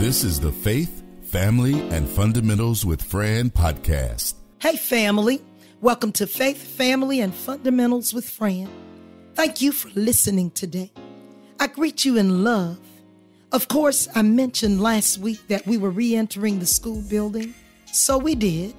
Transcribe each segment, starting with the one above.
This is the Faith, Family, and Fundamentals with Fran podcast. Hey, family. Welcome to Faith, Family, and Fundamentals with Fran. Thank you for listening today. I greet you in love. Of course, I mentioned last week that we were re-entering the school building. So we did.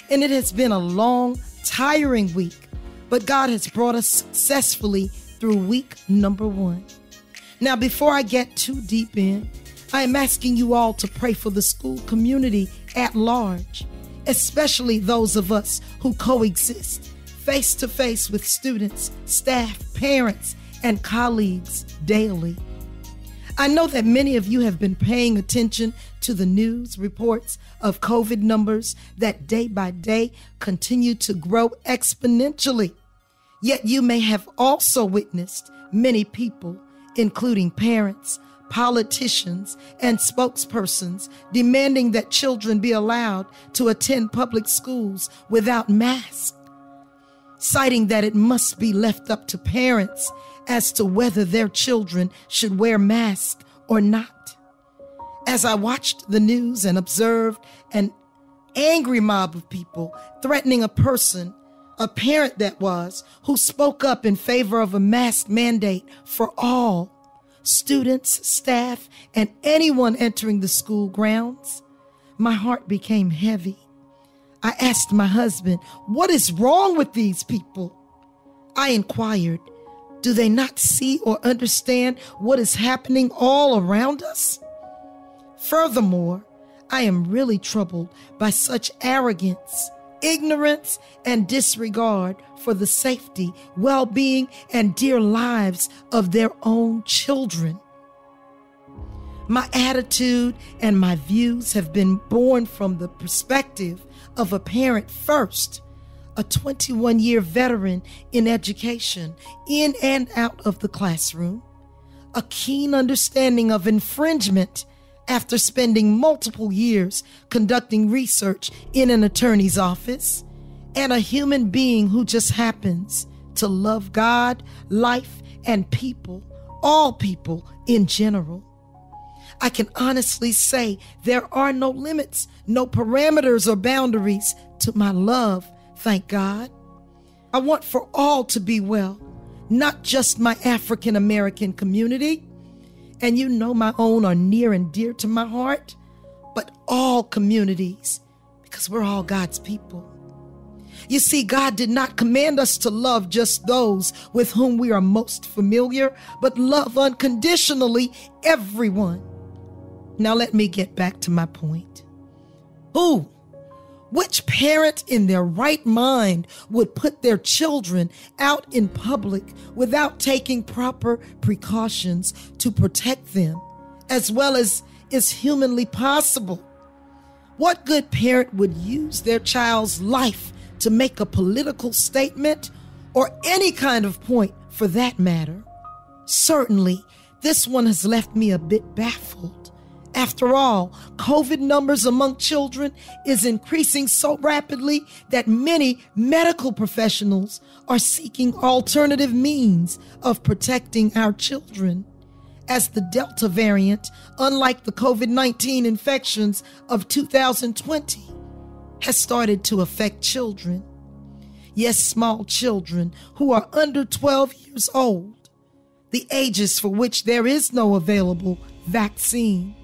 And it has been a long, tiring week. But God has brought us successfully through week number 1. Now, before I get too deep in, I am asking you all to pray for the school community at large, especially those of us who coexist face to face with students, staff, parents, and colleagues daily. I know that many of you have been paying attention to the news reports of COVID numbers that day by day continue to grow exponentially. Yet you may have also witnessed many people, including parents, politicians, and spokespersons demanding that children be allowed to attend public schools without masks, citing that it must be left up to parents as to whether their children should wear masks or not. As I watched the news and observed an angry mob of people threatening a parent that was, who spoke up in favor of a mask mandate for all students, staff, and anyone entering the school grounds, my heart became heavy. I asked my husband, what is wrong with these people? I inquired, do they not see or understand what is happening all around us? Furthermore, I am really troubled by such arrogance, ignorance, and disregard for the safety, well-being, and dear lives of their own children. My attitude and my views have been born from the perspective of a parent first, a 21-year veteran in education, in and out of the classroom, a keen understanding of infringement after spending multiple years conducting research in an attorney's office, and a human being who just happens to love God, life, and people, all people in general. I can honestly say there are no limits, no parameters or boundaries to my love, thank God. I want for all to be well, not just my African American community, and you know my own are near and dear to my heart, but all communities, because we're all God's people. You see, God did not command us to love just those with whom we are most familiar, but love unconditionally everyone. Now let me get back to my point. Which parent in their right mind would put their children out in public without taking proper precautions to protect them, as well as is humanly possible? What good parent would use their child's life to make a political statement or any kind of point for that matter? Certainly, this one has left me a bit baffled. After all, COVID numbers among children is increasing so rapidly that many medical professionals are seeking alternative means of protecting our children, as the Delta variant, unlike the COVID-19 infections of 2020, has started to affect children. Yes, small children who are under 12 years old, the ages for which there is no available vaccine.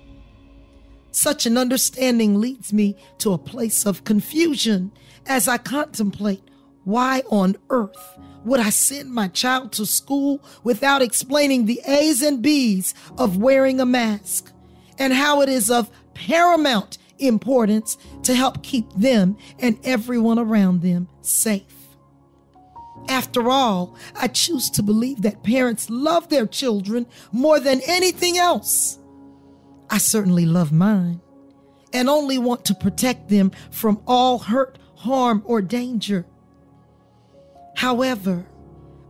Such an understanding leads me to a place of confusion as I contemplate why on earth would I send my child to school without explaining the A's and B's of wearing a mask, and how it is of paramount importance to help keep them and everyone around them safe. After all, I choose to believe that parents love their children more than anything else. I certainly love mine and only want to protect them from all hurt, harm, or danger. However,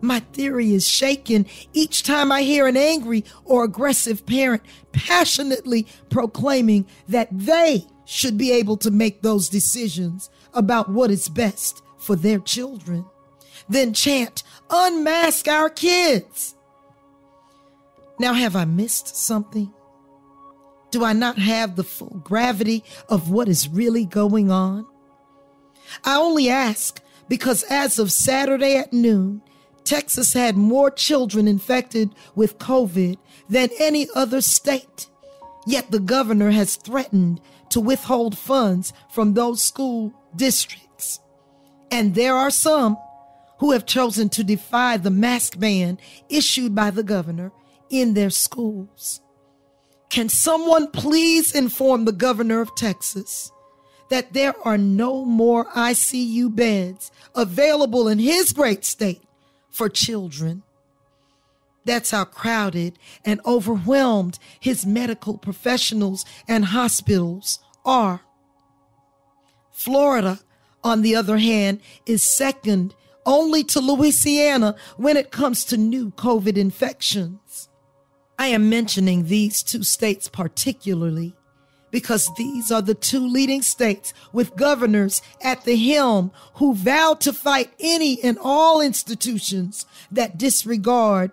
my theory is shaken each time I hear an angry or aggressive parent passionately proclaiming that they should be able to make those decisions about what is best for their children. Then chant, "Unmask our kids." Now, have I missed something? Do I not have the full gravity of what is really going on? I only ask because as of Saturday at noon, Texas had more children infected with COVID than any other state. Yet the governor has threatened to withhold funds from those school districts. And there are some who have chosen to defy the mask ban issued by the governor in their schools. Can someone please inform the governor of Texas that there are no more ICU beds available in his great state for children? That's how crowded and overwhelmed his medical professionals and hospitals are. Florida, on the other hand, is second only to Louisiana when it comes to new COVID infections. I am mentioning these two states particularly because these are the two leading states with governors at the helm who vow to fight any and all institutions that disregard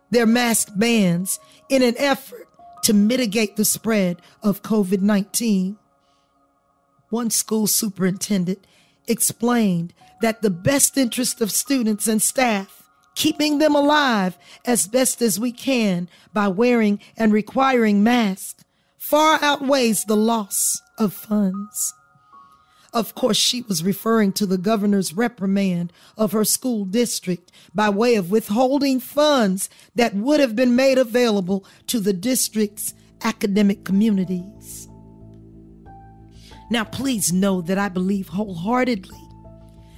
their mask bans in an effort to mitigate the spread of COVID-19. One school superintendent explained that the best interest of students and staff, keeping them alive as best as we can by wearing and requiring masks, far outweighs the loss of funds. Of course, she was referring to the governor's reprimand of her school district by way of withholding funds that would have been made available to the district's academic communities. Now, please know that I believe wholeheartedly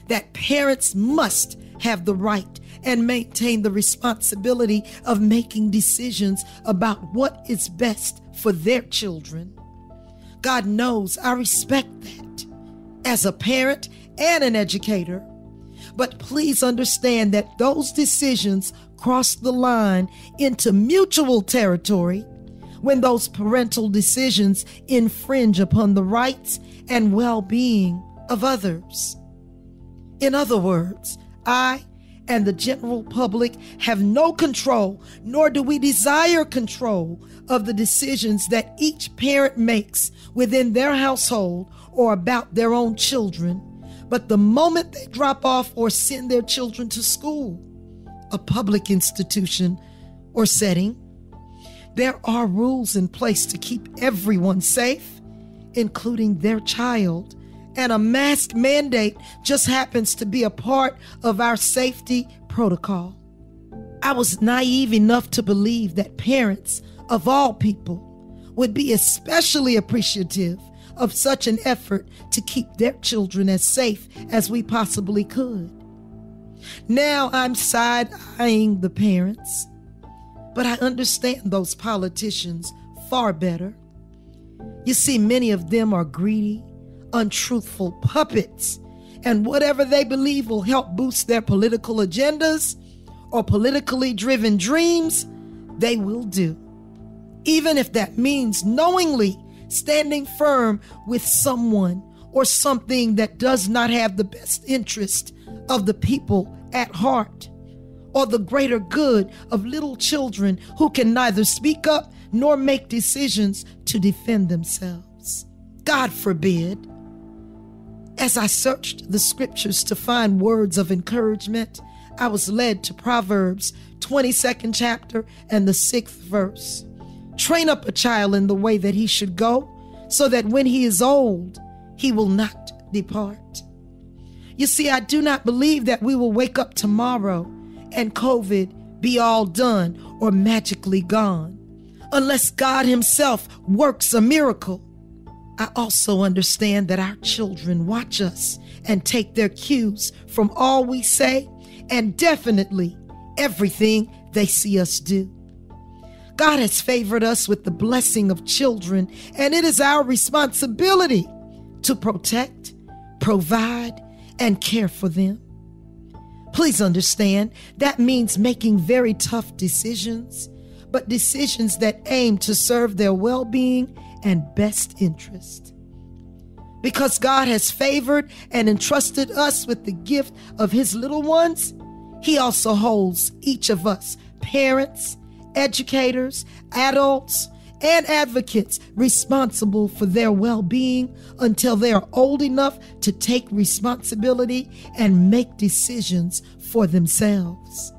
that parents must have the right and maintain the responsibility of making decisions about what is best for their children. God knows I respect that as a parent and an educator. But please understand that those decisions cross the line into mutual territory when those parental decisions infringe upon the rights and well-being of others. In other words, I and the general public have no control, nor do we desire control of the decisions that each parent makes within their household or about their own children. But the moment they drop off or send their children to school, a public institution or setting, there are rules in place to keep everyone safe, including their child. And a mask mandate just happens to be a part of our safety protocol. I was naive enough to believe that parents of all people would be especially appreciative of such an effort to keep their children as safe as we possibly could. Now I'm side-eyeing the parents, but I understand those politicians far better. You see, many of them are greedy, untruthful puppets, and whatever they believe will help boost their political agendas or politically driven dreams, they will do. Even if that means knowingly standing firm with someone or something that does not have the best interest of the people at heart, or the greater good of little children who can neither speak up nor make decisions to defend themselves. God forbid. As I searched the scriptures to find words of encouragement, I was led to Proverbs 22nd chapter and the 6th verse. Train up a child in the way that he should go, so that when he is old, he will not depart. You see, I do not believe that we will wake up tomorrow and COVID be all done or magically gone, unless God himself works a miracle. I also understand that our children watch us and take their cues from all we say and definitely everything they see us do. God has favored us with the blessing of children, and it is our responsibility to protect, provide, and care for them. Please understand that means making very tough decisions, but decisions that aim to serve their well-being and best interest. Because God has favored and entrusted us with the gift of his little ones, he also holds each of us, parents, educators, adults, and advocates responsible for their well-being until they are old enough to take responsibility and make decisions for themselves.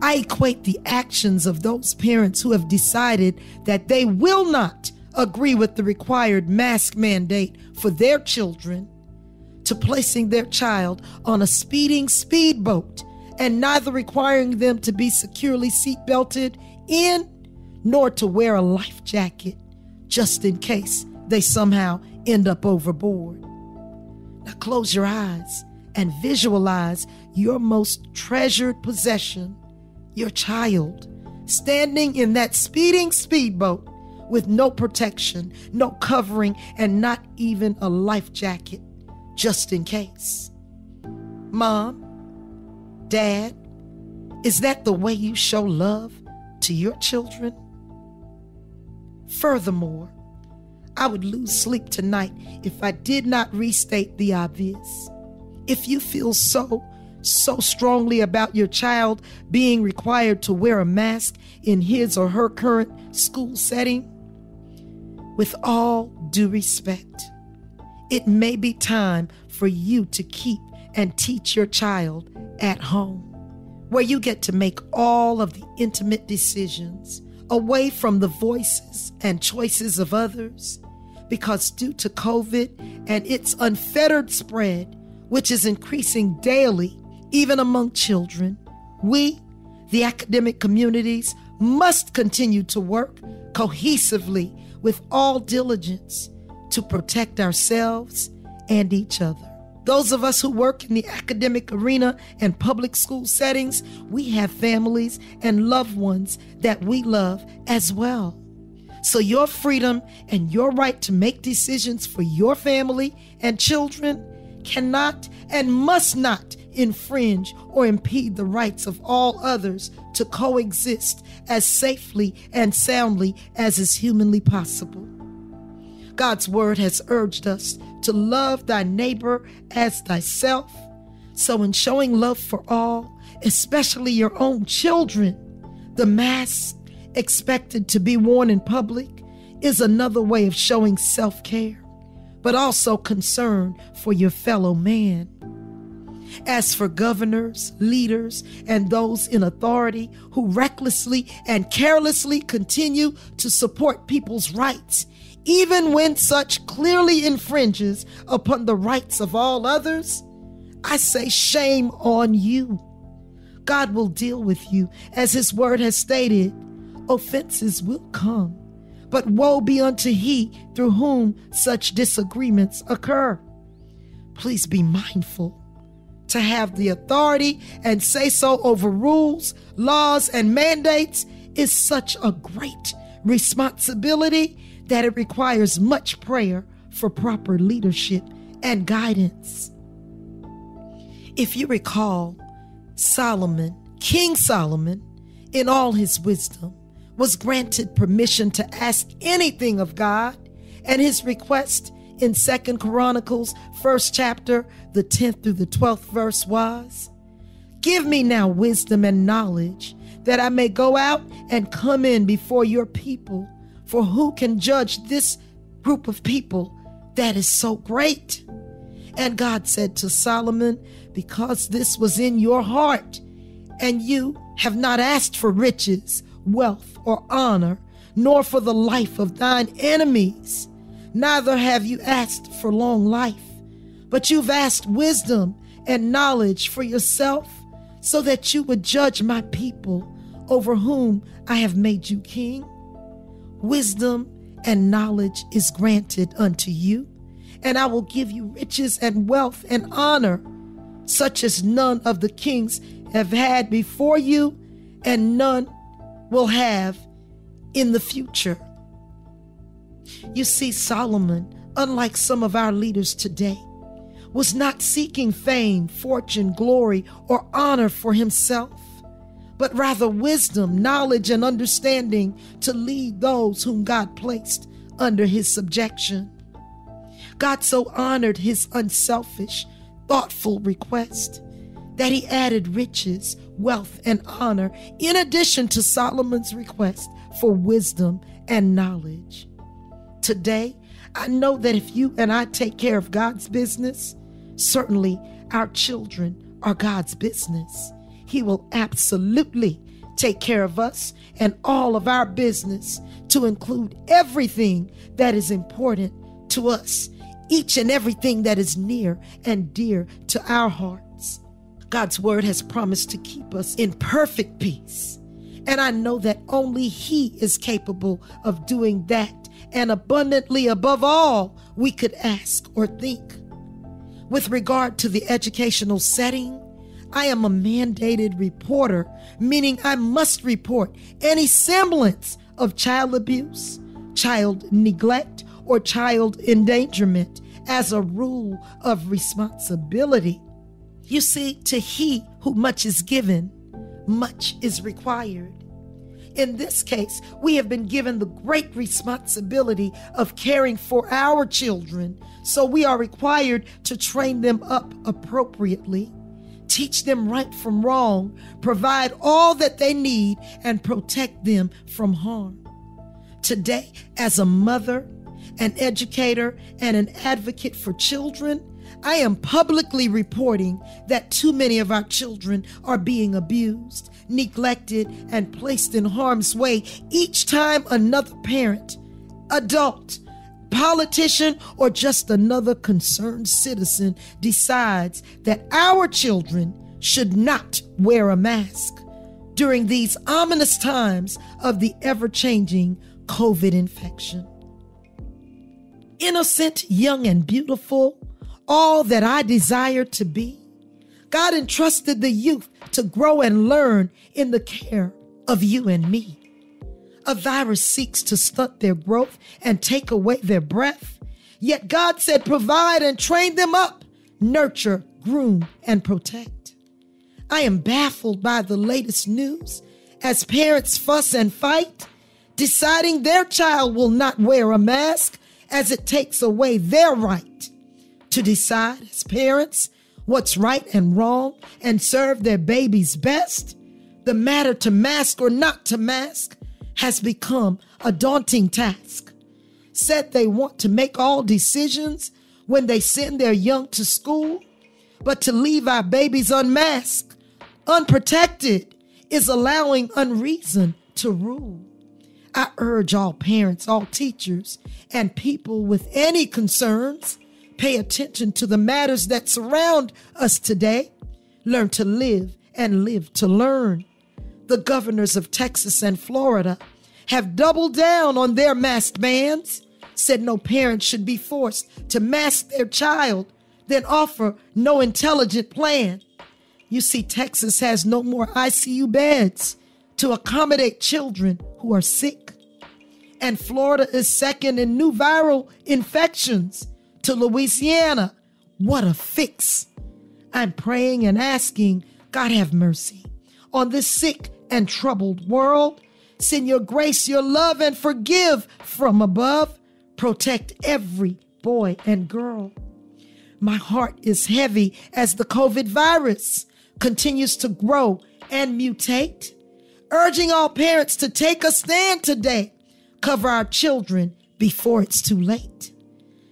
I equate the actions of those parents who have decided that they will not agree with the required mask mandate for their children to placing their child on a speeding speedboat and neither requiring them to be securely seatbelted in nor to wear a life jacket just in case they somehow end up overboard. Now close your eyes and visualize your most treasured possession, your child, standing in that speeding speedboat with no protection, no covering, and not even a life jacket just in case. Mom, Dad, is that the way you show love to your children? Furthermore, I would lose sleep tonight if I did not restate the obvious. If you feel so strongly about your child being required to wear a mask in his or her current school setting, with all due respect, it may be time for you to keep and teach your child at home, where you get to make all of the intimate decisions away from the voices and choices of others, because due to COVID and its unfettered spread, which is increasing daily, even among children, we, the academic communities, must continue to work cohesively with all diligence to protect ourselves and each other. Those of us who work in the academic arena and public school settings, we have families and loved ones that we love as well. So your freedom and your right to make decisions for your family and children cannot and must not infringe or impede the rights of all others to coexist as safely and soundly as is humanly possible. God's word has urged us to love thy neighbor as thyself. So in showing love for all, especially your own children, the mask expected to be worn in public is another way of showing self-care, but also concern for your fellow man. As for governors, leaders, and those in authority who recklessly and carelessly continue to support people's rights, even when such clearly infringes upon the rights of all others, I say shame on you. God will deal with you, as his word has stated. Offenses will come, but woe be unto he through whom such disagreements occur. Please be mindful. To have the authority and say so over rules, laws, and mandates is such a great responsibility that it requires much prayer for proper leadership and guidance. If you recall, Solomon, King Solomon, in all his wisdom, was granted permission to ask anything of God, and his request in 2 Chronicles, 1st chapter, the 10th through the 12th verse was, "Give me now wisdom and knowledge, that I may go out and come in before your people. For who can judge this group of people that is so great?" And God said to Solomon, "Because this was in your heart, and you have not asked for riches, wealth, or honor, nor for the life of thine enemies, neither have you asked for long life, but you've asked wisdom and knowledge for yourself, so that you would judge my people over whom I have made you king. Wisdom and knowledge is granted unto you, and I will give you riches and wealth and honor, such as none of the kings have had before you, and none will have in the future." You see, Solomon, unlike some of our leaders today, was not seeking fame, fortune, glory, or honor for himself, but rather wisdom, knowledge, and understanding to lead those whom God placed under his subjection. God so honored his unselfish, thoughtful request that he added riches, wealth, and honor in addition to Solomon's request for wisdom and knowledge. Today, I know that if you and I take care of God's business, certainly our children are God's business. He will absolutely take care of us and all of our business, to include everything that is important to us, each and everything that is near and dear to our hearts. God's word has promised to keep us in perfect peace. And I know that only He is capable of doing that and abundantly above all we could ask or think. With regard to the educational setting, I am a mandated reporter, meaning I must report any semblance of child abuse, child neglect, or child endangerment as a rule of responsibility. You see, to he who much is given, much is required. In this case, we have been given the great responsibility of caring for our children, so we are required to train them up appropriately, teach them right from wrong, provide all that they need, and protect them from harm. Today, as a mother, an educator, and an advocate for children, I am publicly reporting that too many of our children are being abused, neglected, and placed in harm's way each time another parent, adult, politician, or just another concerned citizen decides that our children should not wear a mask during these ominous times of the ever-changing COVID infection. Innocent, young, and beautiful, all that I desire to be, God entrusted the youth to grow and learn in the care of you and me. A virus seeks to stunt their growth and take away their breath. Yet God said, provide and train them up, nurture, groom, and protect. I am baffled by the latest news as parents fuss and fight, deciding their child will not wear a mask as it takes away their right to decide as parents what's right and wrong and serve their babies best. The matter to mask or not to mask has become a daunting task. Said they want to make all decisions when they send their young to school, but to leave our babies unmasked, unprotected, is allowing unreason to rule. I urge all parents, all teachers, and people with any concerns, pay attention to the matters that surround us today. Learn to live and live to learn. The governors of Texas and Florida have doubled down on their mask bans, said no parent should be forced to mask their child, then offer no intelligent plan. You see, Texas has no more ICU beds to accommodate children who are sick. And Florida is second in new viral infections to Louisiana. What a fix. I'm praying and asking God have mercy on this sick and troubled world. Send your grace, your love, and forgive from above. Protect every boy and girl. My heart is heavy as the COVID virus continues to grow and mutate. Urging all parents to take a stand today. Cover our children before it's too late.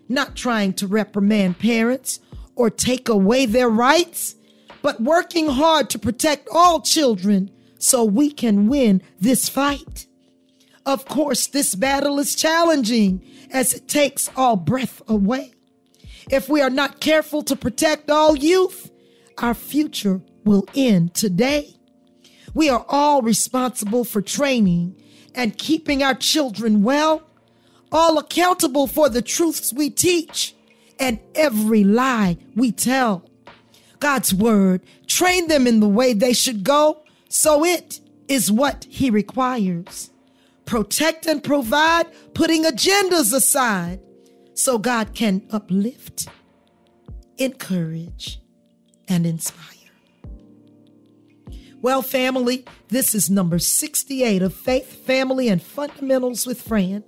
Not trying to reprimand parents or take away their rights, but working hard to protect all children so we can win this fight. Of course, this battle is challenging as it takes all breath away. If we are not careful to protect all youth, our future will end today. We are all responsible for training and keeping our children well, all accountable for the truths we teach and every lie we tell. God's word, train them in the way they should go, so it is what He requires. Protect and provide, putting agendas aside, so God can uplift, encourage, and inspire. Well, family, this is number 68 of Faith, Family, and Fundamentals with Fran.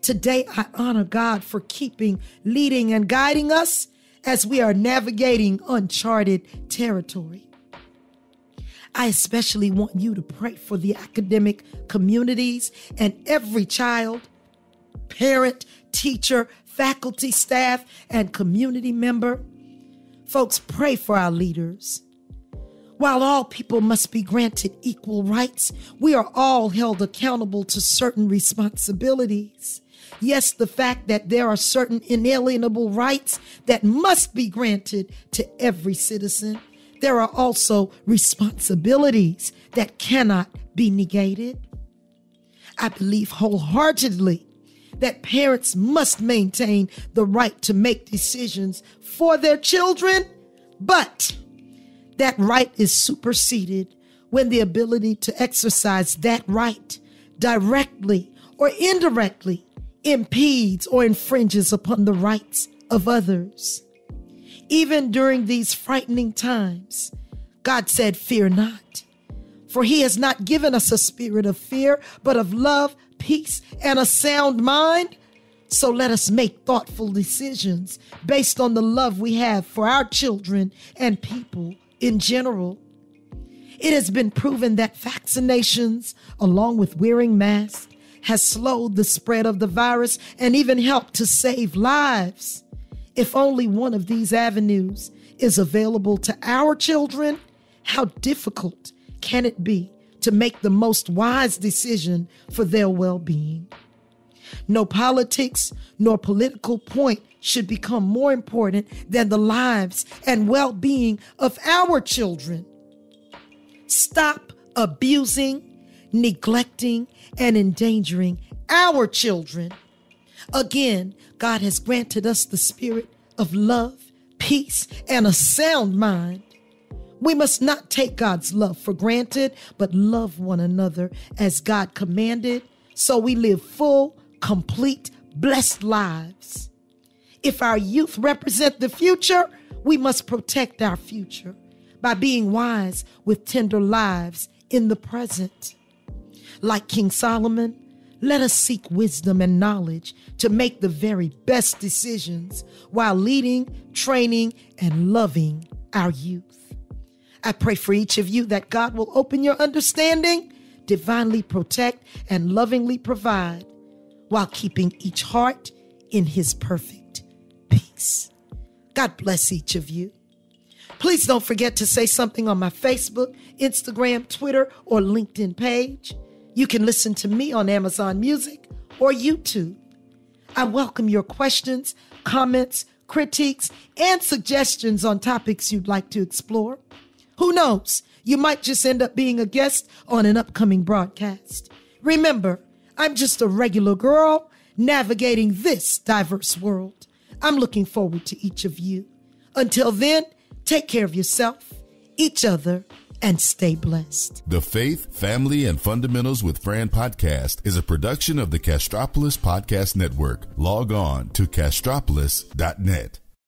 Today, I honor God for keeping, leading, and guiding us as we are navigating uncharted territory. I especially want you to pray for the academic communities and every child, parent, teacher, faculty, staff, and community member. Folks, pray for our leaders. While all people must be granted equal rights, we are all held accountable to certain responsibilities. Yes, the fact that there are certain inalienable rights that must be granted to every citizen. There are also responsibilities that cannot be negated. I believe wholeheartedly that parents must maintain the right to make decisions for their children, but that right is superseded when the ability to exercise that right directly or indirectly impedes or infringes upon the rights of others. Even during these frightening times, God said, "Fear not, for he has not given us a spirit of fear, but of love, peace, and a sound mind." So let us make thoughtful decisions based on the love we have for our children and people in general. It has been proven that vaccinations, along with wearing masks, has slowed the spread of the virus and even helped to save lives. If only one of these avenues is available to our children, how difficult can it be to make the most wise decision for their well-being? No politics nor political point should become more important than the lives and well-being of our children. Stop abusing, neglecting, and endangering our children. Again, God has granted us the spirit of love, peace, and a sound mind. We must not take God's love for granted, but love one another as God commanded, so we live full, complete, blessed lives. If our youth represent the future, we must protect our future by being wise with tender lives in the present. Like King Solomon, let us seek wisdom and knowledge to make the very best decisions while leading, training, and loving our youth. I pray for each of you that God will open your understanding, divinely protect, and lovingly provide while keeping each heart in his perfect peace. God bless each of you. Please don't forget to say something on my Facebook, Instagram, Twitter, or LinkedIn page. You can listen to me on Amazon Music or YouTube. I welcome your questions, comments, critiques, and suggestions on topics you'd like to explore. Who knows? You might just end up being a guest on an upcoming broadcast. Remember, I'm just a regular girl navigating this diverse world. I'm looking forward to each of you. Until then, take care of yourself, each other, and stay blessed. The Faith, Family, and Fundamentals with Fran podcast is a production of the Castropolis Podcast Network. Log on to castropolis.net.